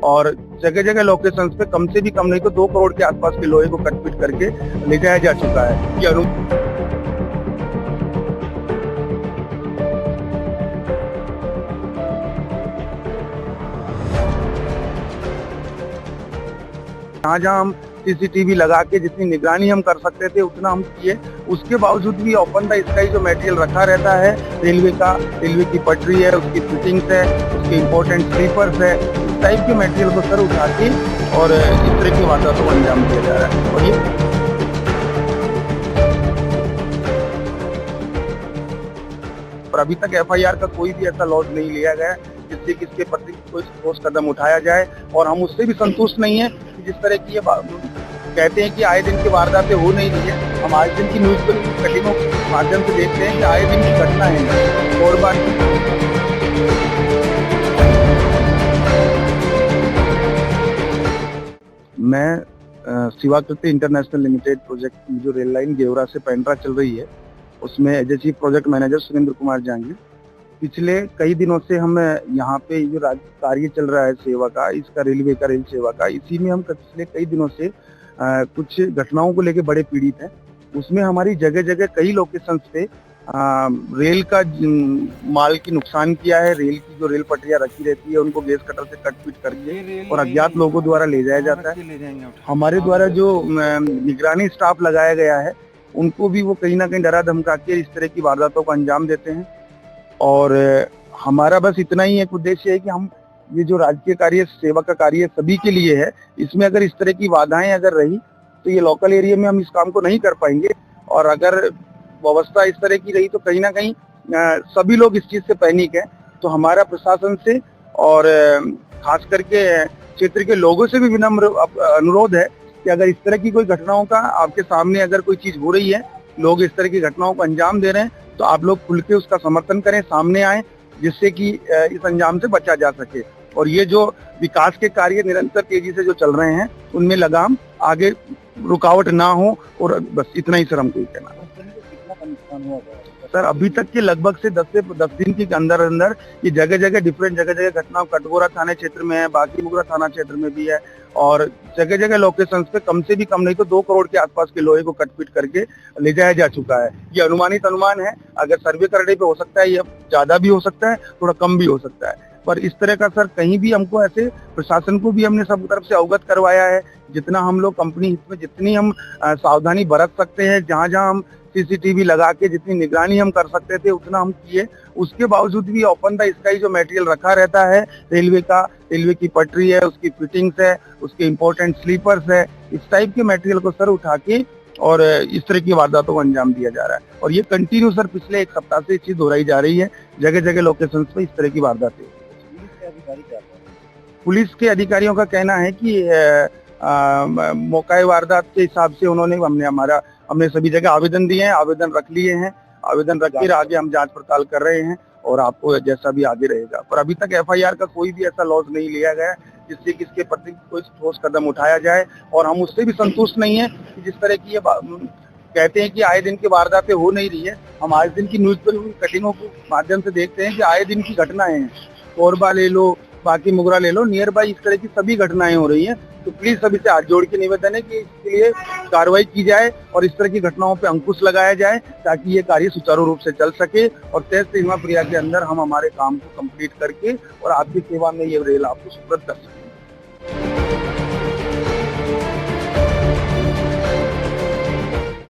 और जगह जगह लोकेशंस पे कम से भी कम नहीं तो 2 करोड़ के आसपास के लोहे को कट-पीट करके ले जाया जा चुका है। ये जहाँ हम सीसीटीवी लगा के जितनी निगरानी हम कर सकते थे उतना हम किए। उसके बावजूद भी ओपन द स्काई जो मटेरियल रखा रहता है रेलवे की पटरी है, उसकी फिटिंग्स है, उसके इम्पोर्टेंट स्लीपर्स है, इस टाइप के मटेरियल को सर उठा के और इस तरह की वारदातों को अंजाम दिया जा रहा है। और ये और अभी तक FIR का कोई भी ऐसा लॉज नहीं लिया गया जिससे कि इसके प्रति कोई ठोस कदम उठाया जाए। और हम उससे भी संतुष्ट नहीं है कि जिस तरह की ये कहते हैं कि आए दिन की वारदातें हो नहीं रही है। हम आज दिन की न्यूज कटिंगों के माध्यम से देखते हैं कि आए दिन की घटना है। और बार मैं शिवाकृति इंटरनेशनल लिमिटेड प्रोजेक्ट जो रेल लाइन गेवरा से पेंड्रा चल रही है उसमें as a chief project manager Surendra Kumar Jangir. पिछले कई दिनों से हम यहाँ पे जो कार्य चल रहा है सेवा का, इसका रेलवे का रेल सेवा का, इसी में हम पिछले कई दिनों से कुछ घटनाओं को लेके बड़े पीड़ित हैं। उसमें हमारी जगह जगह कई लोकेशंस पे रेल का माल की नुकसान किया है। रेल की जो रेल पटरियां रखी रहती है उनको गैस कटर से कट-पीट करके और अज्ञात लोगों द्वारा ले जाया जाता है। हमारे द्वारा जो निगरानी स्टाफ लगाया गया है उनको भी वो कहीं ना कहीं डरा धमका के इस तरह की वारदातों को अंजाम देते हैं। और हमारा बस इतना ही एक उद्देश्य है कि हम ये जो राजकीय कार्य सेवा का कार्य सभी के लिए है, इसमें अगर इस तरह की बाधाएं अगर रही तो ये लोकल एरिया में हम इस काम को नहीं कर पाएंगे। और अगर व्यवस्था इस तरह की रही तो कहीं ना कहीं सभी लोग इस चीज से पैनिक है। तो हमारा प्रशासन से और खास करके क्षेत्र के लोगों से भी विनम्र अनुरोध है कि अगर इस तरह की कोई घटनाओं का आपके सामने अगर कोई चीज हो रही है, लोग इस तरह की घटनाओं को अंजाम दे रहे हैं, तो आप लोग खुल के उसका समर्थन करें, सामने आए, जिससे कि इस अंजाम से बचा जा सके। और ये जो विकास के कार्य निरंतर तेजी से जो चल रहे हैं उनमें लगाम आगे रुकावट ना हो। और बस इतना ही सर हमको ये कहना है। सर अभी तक के लगभग से 10 दिन के अंदर ये जगह जगह घटना कटघोरा थाना क्षेत्र में है, बांकीमुगरा थाना क्षेत्र में भी है और जगह जगह लोकेशंस पे कम से भी कम नहीं तो 2 करोड़ के आसपास के लोहे को कट-पीट करके ले जाया जा चुका है। ये अनुमानित अनुमान है, अगर सर्वे करने पे हो सकता है ये ज्यादा भी हो सकता है, थोड़ा कम भी हो सकता है। पर इस तरह का सर कहीं भी हमको ऐसे प्रशासन को भी हमने सब तरफ से अवगत करवाया है। जितना हम लोग कंपनी हित में जितनी हम सावधानी बरत सकते हैं, जहाँ जहाँ हम सीसीटीवी लगा के जितनी निगरानी हम कर सकते थे उतना हम किए। उसके बावजूद भी ओपन द स्काई जो मटेरियल रखा रहता है रेलवे की पटरी है, उसकी फिटिंग्स है, उसके इम्पोर्टेंट स्लीपर्स है, इस टाइप के मटेरियल को सर उठा के और इस तरह की वारदातों को अंजाम दिया जा रहा है। और ये कंटिन्यू सर पिछले 1 सप्ताह से चीज दोहराई जा रही है। जगह जगह लोकेशंस पे इस तरह की वारदातें। पुलिस के अधिकारियों का कहना है कि मौका वारदात के हिसाब से हमने सभी जगह आवेदन दिए हैं, आवेदन रख लिए हैं, आवेदन रख के आगे हम जांच पड़ताल कर रहे हैं और आपको जैसा भी आगे रहेगा। पर अभी तक FIR का कोई भी ऐसा लॉज नहीं लिया गया जिससे कि इसके प्रति कोई ठोस कदम उठाया जाए। और हम उससे भी संतुष्ट नहीं है कि जिस तरह की ये कहते हैं कि आए दिन की वारदातें हो नहीं रही है। हम आज दिन की न्यूज कटिंगों के माध्यम से देखते हैं कि आए दिन की घटनाएं हैं। कोरबा ले लो, बांकीमुगरा ले लो, नियर बाई इस तरह की सभी घटनाएं हो रही हैं। तो प्लीज सभी से हाथ जोड़ के निवेदन है कि इसके लिए कार्रवाई की जाए और इस तरह की घटनाओं पे अंकुश लगाया जाए ताकि ये कार्य सुचारू रूप से चल सके और तय सीमा प्रक्रिया के अंदर हम हमारे काम को कंप्लीट करके और आपकी सेवा में ये रेल आपको सुपुर्द कर सके।